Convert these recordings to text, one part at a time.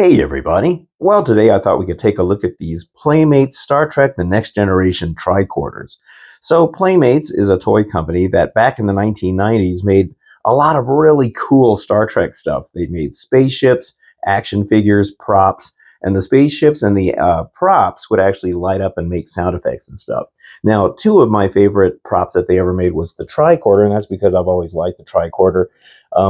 Hey everybody! Well, today I thought we could take a look at these Playmates Star Trek The Next Generation tricorders. So Playmates is a toy company that back in the 1990s made a lot of really cool Star Trek stuff. They made spaceships, action figures, props, and the spaceships and the props would actually light up and make sound effects and stuff. Now, two of my favorite props that they ever made was the tricorder, and that's because I've always liked the tricorder.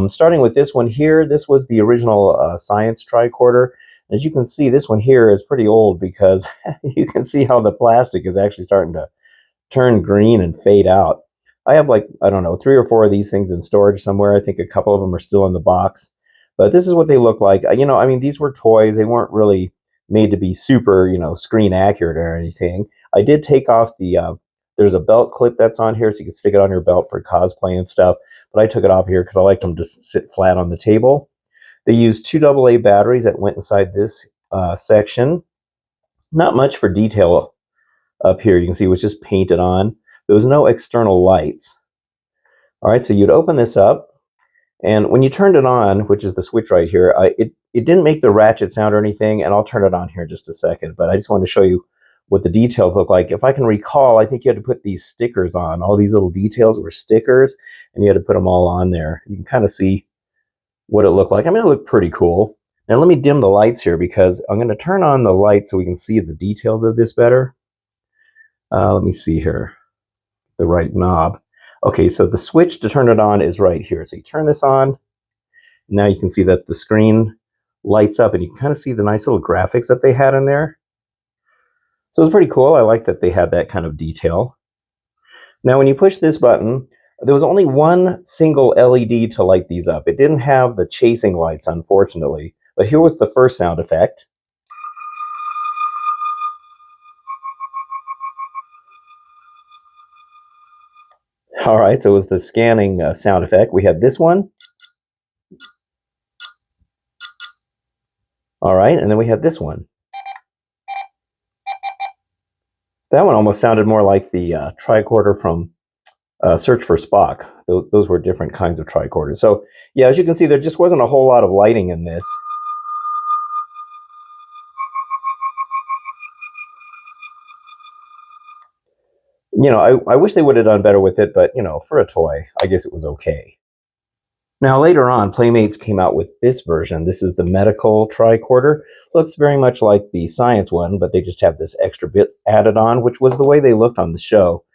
Starting with this one here, this was the original science tricorder. As you can see, this one here is pretty old because you can see how the plastic is actually starting to turn green and fade out. I have like, I don't know, 3 or 4 of these things in storage somewhere. I think a couple of them are still in the box. But this is what they look like. I mean, these were toys. They weren't really made to be super, screen accurate or anything. I did take off there's a belt clip that's on here so you can stick it on your belt for cosplay and stuff. But I took it off here because I like them to sit flat on the table. They used 2 AA batteries that went inside this section. Not much for detail up here. You can see it was just painted on. There was no external lights. All right, so you'd open this up, and when you turned it on, which is the switch right here, it didn't make the ratchet sound or anything, and I'll turn it on here in just a second, but I just wanted to show you what the details look like. If I can recall, I think you had to put these stickers on. All these little details were stickers, and you had to put them all on there. You can kind of see what it looked like. I mean, it looked pretty cool. Now let me dim the lights here because I'm going to turn on the lights so we can see the details of this better. Let me see here, the right knob. Okay, so the switch to turn it on is right here. So you turn this on. Now you can see that the screen lights up and you can kind of see the nice little graphics that they had in there. So it's pretty cool. I like that they had that kind of detail. Now when you push this button, there was only one single LED to light these up. It didn't have the chasing lights, unfortunately. But here was the first sound effect. All right, so it was the scanning sound effect. We had this one. All right, and then we had this one. That one almost sounded more like the tricorder from Search for Spock. Those were different kinds of tricorders. So yeah, as you can see, there just wasn't a whole lot of lighting in this. I wish they would have done better with it, but for a toy, I guess it was okay. Now later on, Playmates came out with this version. This is the medical tricorder. Looks very much like the science one, but they just have this extra bit added on, which was the way they looked on the show.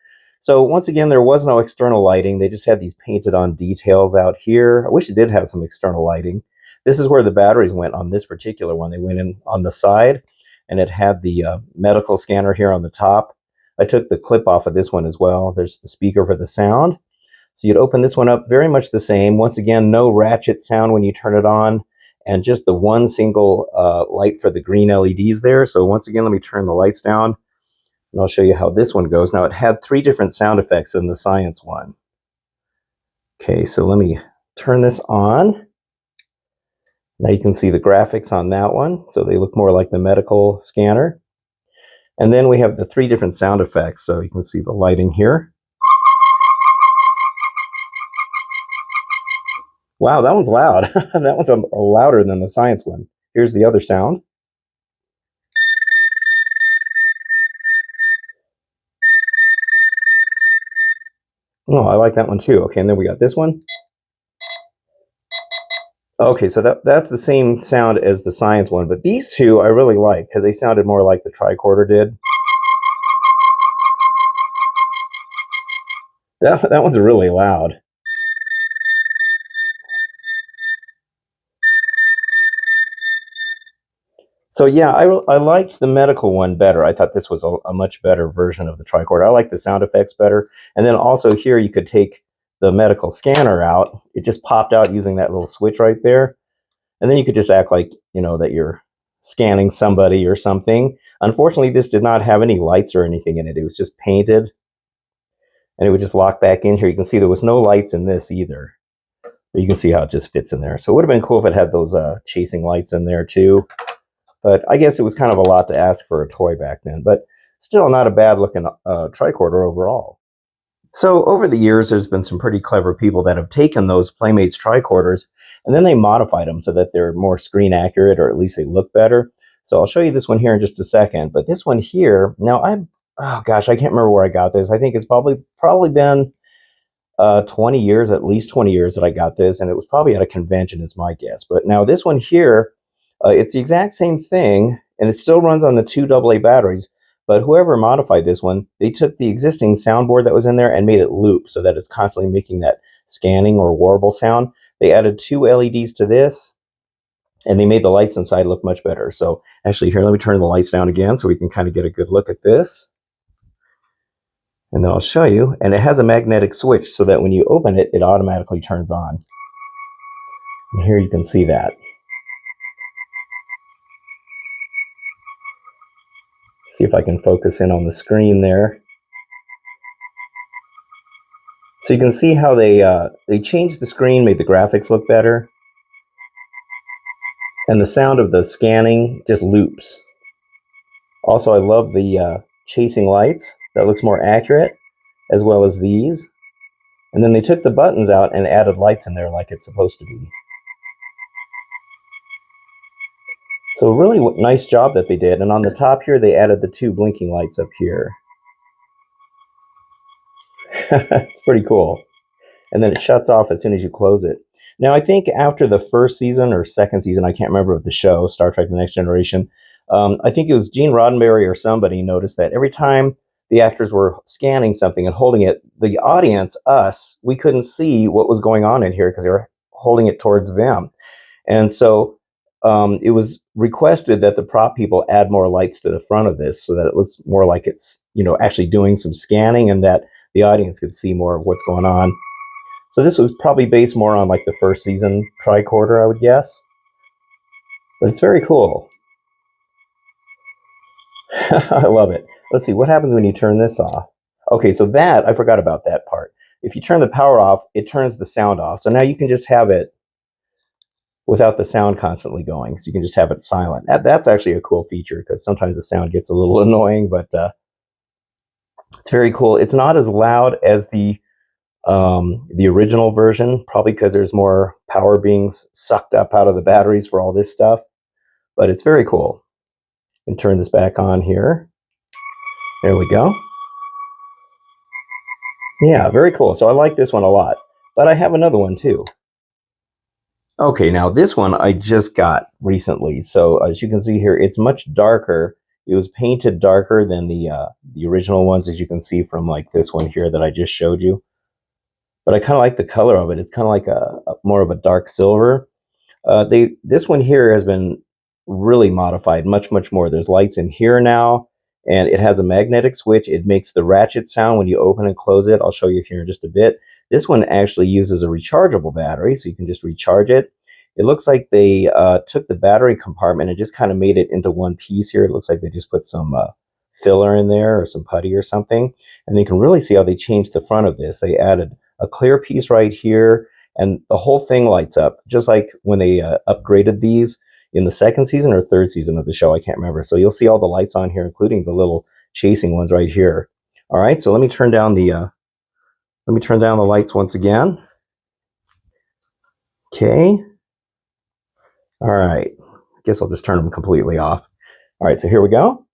So once again, there was no external lighting. They just had these painted on details out here. I wish it did have some external lighting. This is where the batteries went on this particular one. They went in on the side, and it had the medical scanner here on the top. I took the clip off of this one as well. There's the speaker for the sound. So you'd open this one up, very much the same. Once again, no ratchet sound when you turn it on, and just the one single light for the green LEDs there. So once again, let me turn the lights down, and I'll show you how this one goes. Now, it had 3 different sound effects in the science one. Okay, so let me turn this on. Now you can see the graphics on that one. So they look more like the medical scanner. And then we have the 3 different sound effects. So you can see the lighting here. Wow, that one's loud. That one's louder than the science one. Here's the other sound. Oh, I like that one too. Okay, and then we got this one. Okay, so that's the same sound as the science one, but these two I really like because they sounded more like the tricorder did. That one's really loud. So yeah, I liked the medical one better. I thought this was a much better version of the tricorder. I like the sound effects better. And then also here you could take the medical scanner out. It just popped out using that little switch right there. And then you could just act like, that you're scanning somebody or something. Unfortunately, this did not have any lights or anything in it. It was just painted. And it would just lock back in here. You can see there was no lights in this either. But you can see how it just fits in there. So it would have been cool if it had those chasing lights in there too. But I guess it was kind of a lot to ask for a toy back then. But still not a bad looking tricorder overall. So over the years, there's been some pretty clever people that have taken those Playmates tricorders and then they modified them so that they're more screen accurate, or at least they look better. So I'll show you this one here in just a second. But this one here, now oh gosh, I can't remember where I got this. I think it's probably been 20 years, at least 20 years that I got this, and it was probably at a convention is my guess. But now this one here, it's the exact same thing, and it still runs on the two AA batteries, but whoever modified this one, they took the existing soundboard that was in there and made it loop so that it's constantly making that scanning or warble sound. They added two LEDs to this, and they made the lights inside look much better. So actually here, let me turn the lights down again so we can kind of get a good look at this. And then I'll show you, and it has a magnetic switch so that when you open it, it automatically turns on. And here you can see that. See if I can focus in on the screen there. So you can see how they changed the screen, made the graphics look better. And the sound of the scanning just loops. Also, I love the chasing lights. That looks more accurate, as well as these. And then they took the buttons out and added lights in there like it's supposed to be. So really nice job that they did. And on the top here, they added the two blinking lights up here. It's pretty cool. And then it shuts off as soon as you close it. Now, I think after the first season or second season, I can't remember, of the show, Star Trek The Next Generation, I think it was Gene Roddenberry or somebody noticed that every time the actors were scanning something and holding it, the audience, us, we couldn't see what was going on in here because they were holding it towards them. And so it was requested that the prop people add more lights to the front of this so that it looks more like it's, actually doing some scanning, and that the audience could see more of what's going on. So this was probably based more on like the first season tricorder, I would guess. But it's very cool. I love it. Let's see, what happens when you turn this off? Okay, so that, I forgot about that part. If you turn the power off, it turns the sound off. So now you can just have it without the sound constantly going. So you can just have it silent. That's actually a cool feature because sometimes the sound gets a little annoying, but it's very cool. It's not as loud as the original version, probably because there's more power being sucked up out of the batteries for all this stuff, but it's very cool. And turn this back on here. There we go. Yeah, very cool. So I like this one a lot, but I have another one too. Okay, now this one I just got recently. So as you can see here, it's much darker. It was painted darker than the original ones, as you can see from like this one here that I just showed you. But I kind of like the color of it. It's kind of like a more of a dark silver. This one here has been really modified much more. There's lights in here now, and it has a magnetic switch. It makes the ratchet sound when you open and close it. I'll show you here in just a bit. This one actually uses a rechargeable battery, so you can just recharge it. It looks like they took the battery compartment and just kind of made it into one piece here. It looks like they just put some filler in there or some putty or something. And you can really see how they changed the front of this. They added a clear piece right here, and the whole thing lights up, just like when they upgraded these in the second season or third season of the show. I can't remember. So you'll see all the lights on here, including the little chasing ones right here. All right, so let me turn down the lights once again. Okay. All right. I guess I'll just turn them completely off. All right, so here we go.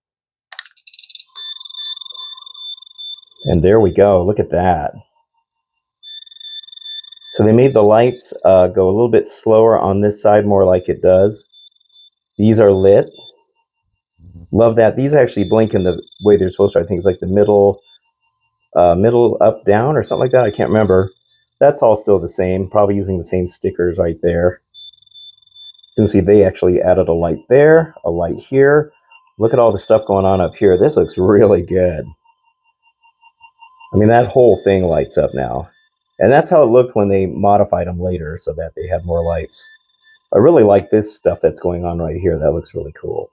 And there we go. Look at that. So they made the lights go a little bit slower on this side, more like it does. These are lit. Love that. These actually blink in the way they're supposed to. I think it's like the middle up, down, or something like that. I can't remember. That's all still the same. Probably using the same stickers right there. You can see they actually added a light there, a light here. Look at all the stuff going on up here. This looks really good. I mean, that whole thing lights up now. And that's how it looked when they modified them later so that they had more lights. I really like this stuff that's going on right here. That looks really cool.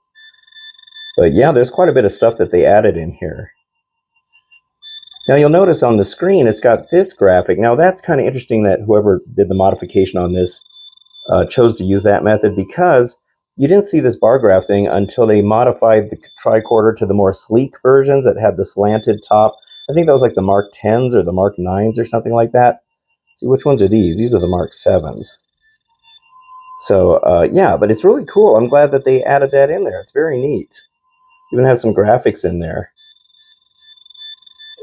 But yeah, there's quite a bit of stuff that they added in here. Now you'll notice on the screen, it's got this graphic. Now that's kind of interesting that whoever did the modification on this chose to use that method, because you didn't see this bar graph thing until they modified the tricorder to the more sleek versions that had the slanted top I think that was like the Mark 10s or the Mark 9s or something like that. See, which ones are these? These are the Mark 7s. So, yeah, but it's really cool. I'm glad that they added that in there. It's very neat. Even has some graphics in there.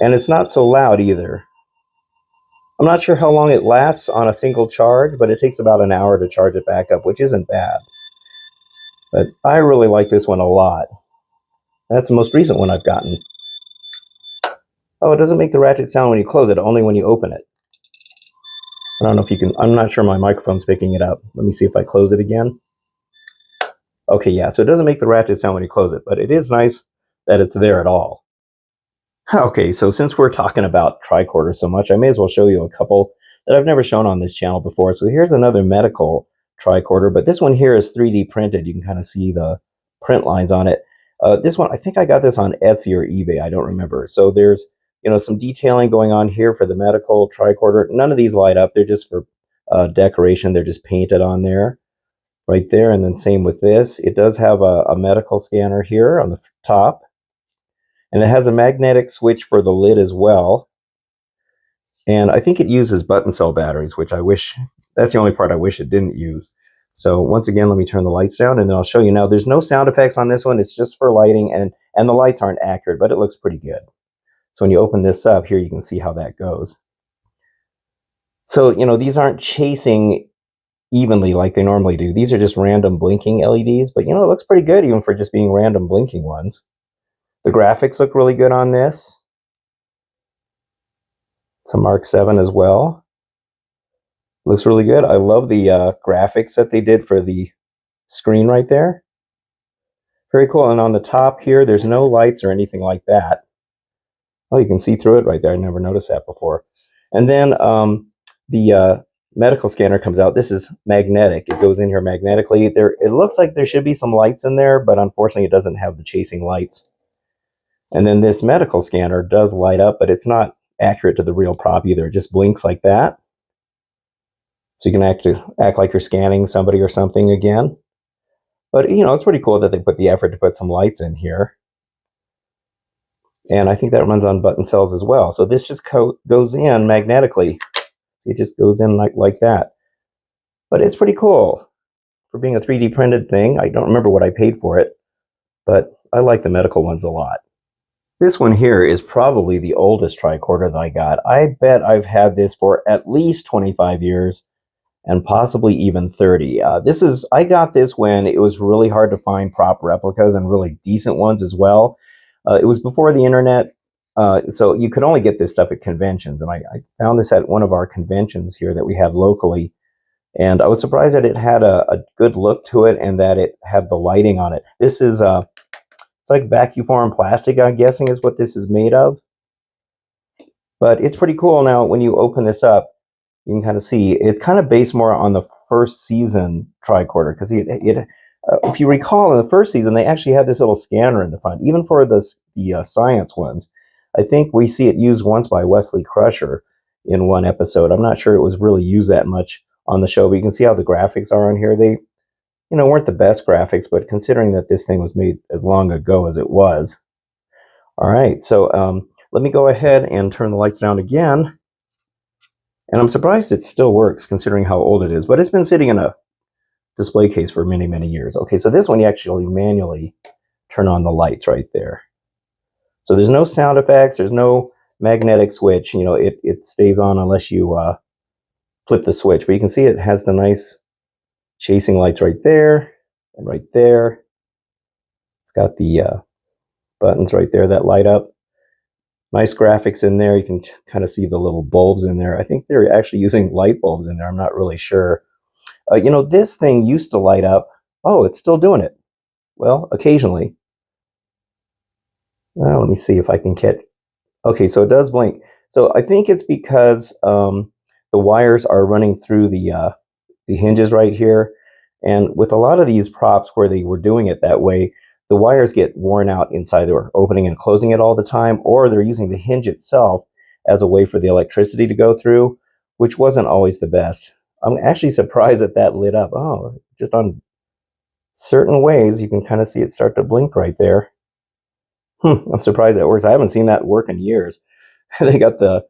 And it's not so loud either. I'm not sure how long it lasts on a single charge, but it takes about an hour to charge it back up, which isn't bad. But I really like this one a lot. That's the most recent one I've gotten. Oh, it doesn't make the ratchet sound when you close it, only when you open it. I don't know if you can, I'm not sure my microphone's picking it up. Let me see if I close it again. Okay, yeah, so it doesn't make the ratchet sound when you close it, but it is nice that it's there at all. Okay, so since we're talking about tricorders so much, I may as well show you a couple that I've never shown on this channel before. So here's another medical tricorder, but this one here is 3D printed. You can kind of see the print lines on it. This one, I think I got this on Etsy or eBay. I don't remember. So there's, some detailing going on here for the medical tricorder. None of these light up. They're just for decoration. They're just painted on there, right there. And then same with this. It does have a medical scanner here on the top. And it has a magnetic switch for the lid as well. And I think it uses button cell batteries, which I wish, that's the only part I wish it didn't use. So once again, let me turn the lights down and then I'll show you. Now, there's no sound effects on this one. It's just for lighting, and the lights aren't accurate, but it looks pretty good. So when you open this up here, you can see how that goes. So, these aren't chasing evenly like they normally do. These are just random blinking LEDs, but it looks pretty good even for just being random blinking ones. The graphics look really good on this. It's a Mark 7 as well. Looks really good. I love the graphics that they did for the screen right there. Very cool. And on the top here, there's no lights or anything like that. Oh, you can see through it right there. I never noticed that before. And then the medical scanner comes out. This is magnetic. It goes in here magnetically. It looks like there should be some lights in there, but unfortunately it doesn't have the chasing lights. And then this medical scanner does light up, but it's not accurate to the real prop either. It just blinks like that. So you can act like you're scanning somebody or something again. But, it's pretty cool that they put the effort to put some lights in here. And I think that runs on button cells as well. So this just goes in magnetically. See, it just goes in like that. But it's pretty cool for being a 3D printed thing. I don't remember what I paid for it, but I like the medical ones a lot. This one here is probably the oldest tricorder that I got. I bet I've had this for at least 25 years. And possibly even 30. I got this when it was really hard to find prop replicas and really decent ones as well. It was before the internet, so you could only get this stuff at conventions. And I found this at one of our conventions here that we had locally. And I was surprised that it had a good look to it and that it had the lighting on it. This is, it's like vacuform plastic, I'm guessing is what this is made of. But it's pretty cool. Now, when you open this up, you can kind of see it's kind of based more on the first season tricorder because if you recall, in the first season they actually had this little scanner in the front, even for the science ones. I think we see it used once by Wesley Crusher in one episode. I'm not sure it was really used that much on the show, but you can see how the graphics are on here. They, weren't the best graphics, but considering that this thing was made as long ago as it was. All right, so let me go ahead and turn the lights down again. And I'm surprised it still works considering how old it is, but it's been sitting in a display case for many, many years. Okay, so this one you actually manually turn on the lights right there. So there's no sound effects, there's no magnetic switch, it stays on unless you flip the switch. But you can see it has the nice chasing lights right there and right there. It's got the buttons right there that light up. Nice graphics in there. You can kind of see the little bulbs in there. I think they're actually using light bulbs in there. I'm not really sure. This thing used to light up. Oh, it's still doing it. Well, occasionally. Let me see if I can get. Okay, so it does blink. So I think it's because the wires are running through the hinges right here. And with a lot of these props where they were doing it that way, the wires get worn out inside. They're opening and closing it all the time, or they're using the hinge itself as a way for the electricity to go through, which wasn't always the best. I'm actually surprised that that lit up. Oh, just on certain ways, you can kind of see it start to blink right there. I'm surprised that works. I haven't seen that work in years. They got the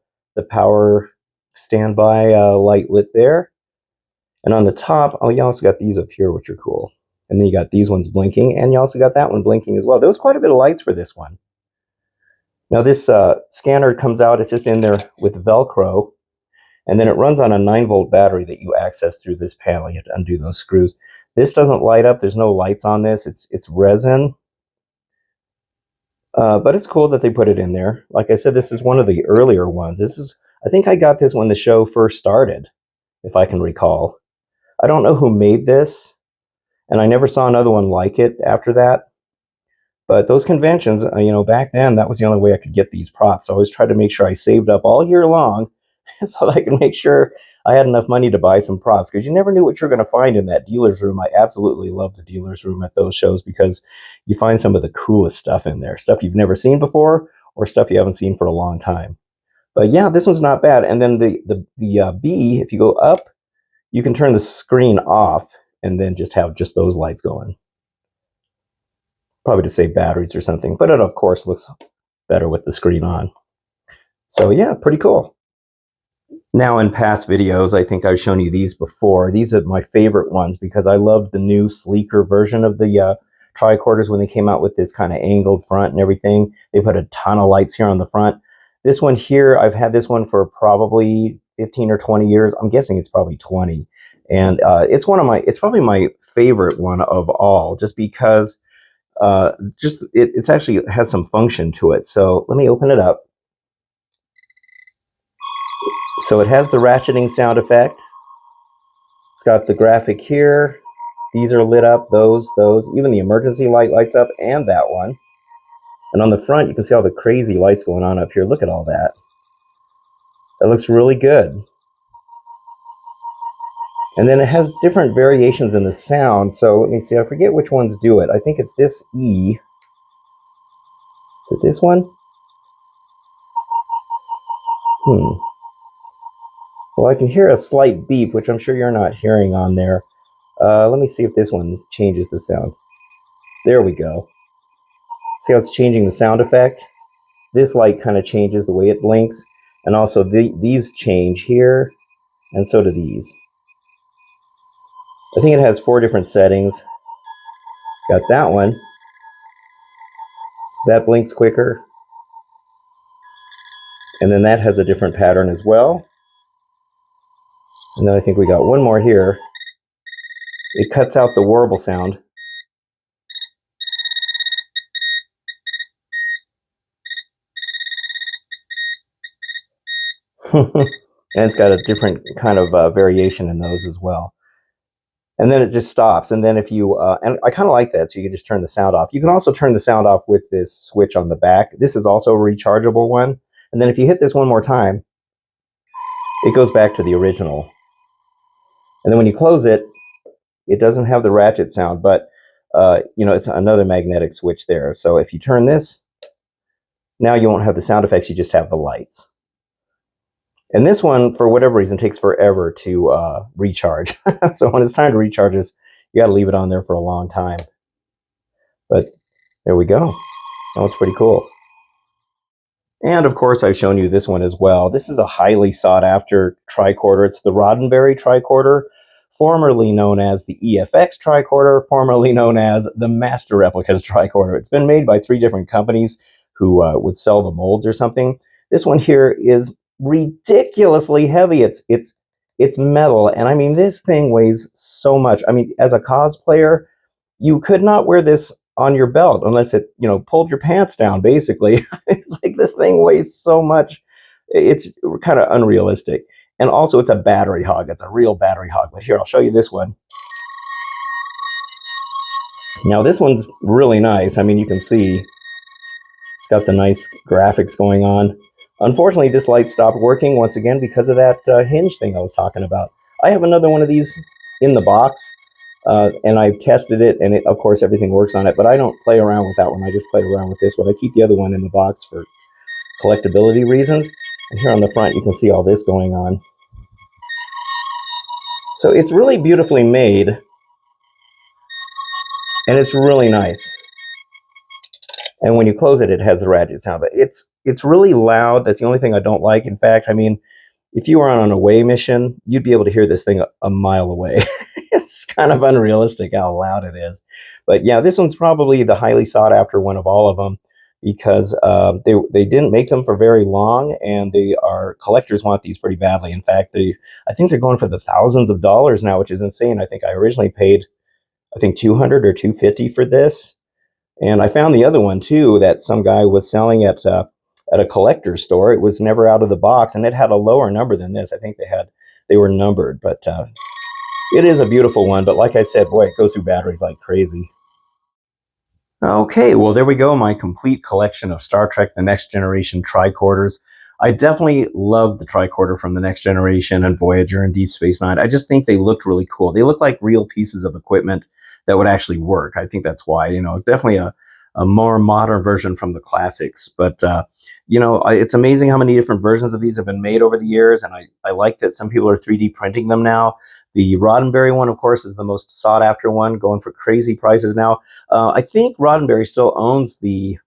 power standby light lit there. And on the top, oh, you also got these up here, which are cool. And then you got these ones blinking, and you also got that one blinking as well. There was quite a bit of lights for this one. Now this scanner comes out, it's just in there with Velcro, and then it runs on a 9-volt battery that you access through this panel. You have to undo those screws. This doesn't light up, there's no lights on this, it's resin. But it's cool that they put it in there. Like I said, this is one of the earlier ones. I think I got this when the show first started, if I can recall. I don't know who made this, and I never saw another one like it after that. But those conventions, back then, that was the only way I could get these props. I always tried to make sure I saved up all year long so that I could make sure I had enough money to buy some props, because you never knew what you're going to find in that dealer's room. I absolutely love the dealer's room at those shows because you find some of the coolest stuff in there, stuff you've never seen before or stuff you haven't seen for a long time. But yeah, this one's not bad. And then the B, if you go up, you can turn the screen off and then just have just those lights going. Probably to save batteries or something, but it of course looks better with the screen on. So yeah, pretty cool. Now, in past videos, I think I've shown you these before. These are my favorite ones because I loved the new, sleeker version of the tricorders when they came out with this kind of angled front and everything. They put a ton of lights here on the front. This one here, I've had this one for probably 15 or 20 years. I'm guessing it's probably 20. And it's probably my favorite one of all, just because it's actually has some function to it. So let me open it up. So it has the ratcheting sound effect. It's got the graphic here. These are lit up, those, even the emergency light lights up, and that one. And on the front, you can see all the crazy lights going on up here. Look at all that. That looks really good. And then it has different variations in the sound. So let me see, I forget which ones do it. I think it's this E. Is it this one? Well, I can hear a slight beep, which I'm sure you're not hearing on there. Let me see if this one changes the sound. There we go. See how it's changing the sound effect? This light kind of changes the way it blinks. And also these change here, and so do these. I think it has 4 different settings. Got that one. That blinks quicker. And then that has a different pattern as well. And then I think we got one more here. It cuts out the warble sound. And it's got a different kind of variation in those as well. And then it just stops. And then if you, and I kind of like that, so you can just turn the sound off. You can also turn the sound off with this switch on the back. This is also a rechargeable one. And then if you hit this one more time, it goes back to the original. And then when you close it, it doesn't have the ratchet sound, but it's another magnetic switch there. So if you turn this, now you won't have the sound effects, you just have the lights. And this one, for whatever reason, takes forever to recharge. So when it's time to recharge this, you got to leave it on there for a long time. But there we go. That looks pretty cool. And of course, I've shown you this one as well. This is a highly sought after tricorder. It's the Roddenberry tricorder, formerly known as the EFX tricorder, formerly known as the Master Replicas tricorder. It's been made by 3 different companies who would sell the molds or something. This one here is ridiculously heavy. It's metal, and I mean, this thing weighs so much. I mean, as a cosplayer, you could not wear this on your belt unless it, pulled your pants down, basically. It's like this thing weighs so much. It's kind of unrealistic. And also, it's a battery hog. It's a real battery hog. But here, I'll show you this one. Now, this one's really nice. I mean, you can see it's got the nice graphics going on. Unfortunately, this light stopped working once again because of that hinge thing I was talking about. I have another one of these in the box, and I've tested it, and of course, everything works on it, but I don't play around with that one. I just play around with this one. I keep the other one in the box for collectability reasons. And here on the front, you can see all this going on. So it's really beautifully made, and it's really nice. And when you close it, it has the ratchet sound. But it's really loud. That's the only thing I don't like. In fact, I mean, if you were on an away mission, you'd be able to hear this thing a mile away. It's kind of unrealistic how loud it is. But yeah, this one's probably the highly sought after one of all of them because they didn't make them for very long, and they are collectors want these pretty badly. In fact, I think they're going for the thousands of dollars now, which is insane. I think I originally paid I think 200 or 250 for this, and I found the other one too that some guy was selling at a collector's store. It was never out of the box, and it had a lower number than this. I think they were numbered, but it is a beautiful one. But like I said, boy, it goes through batteries like crazy. Okay, well, there we go, my complete collection of Star Trek The Next Generation tricorders. I definitely love the tricorder from The Next Generation and Voyager and Deep Space Nine. I just think they looked really cool. They look like real pieces of equipment that would actually work. I think that's why, definitely a more modern version from the classics. But, it's amazing how many different versions of these have been made over the years, and I like that some people are 3D printing them now. The Roddenberry one, of course, is the most sought after one, going for crazy prices now. I think Roddenberry still owns the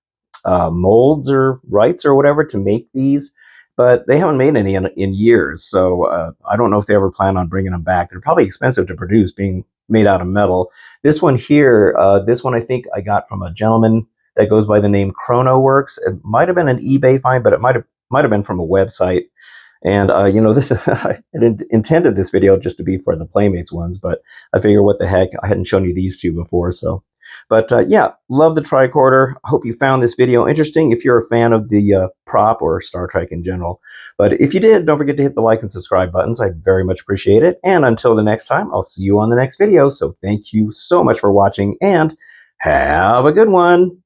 molds or rights or whatever to make these, but they haven't made any in years. So I don't know if they ever plan on bringing them back. They're probably expensive to produce, being made out of metal. This one here, this one I think I got from a gentleman that goes by the name ChronoWorks. It might have been an eBay find, but it might have been from a website. And this I intended this video just to be for the Playmates ones, but I figure what the heck, I hadn't shown you these two before, so. But yeah, love the tricorder. I hope you found this video interesting if you're a fan of the prop or Star Trek in general. But if you did, don't forget to hit the like and subscribe buttons. I'd very much appreciate it. And until the next time, I'll see you on the next video. So thank you so much for watching, and have a good one.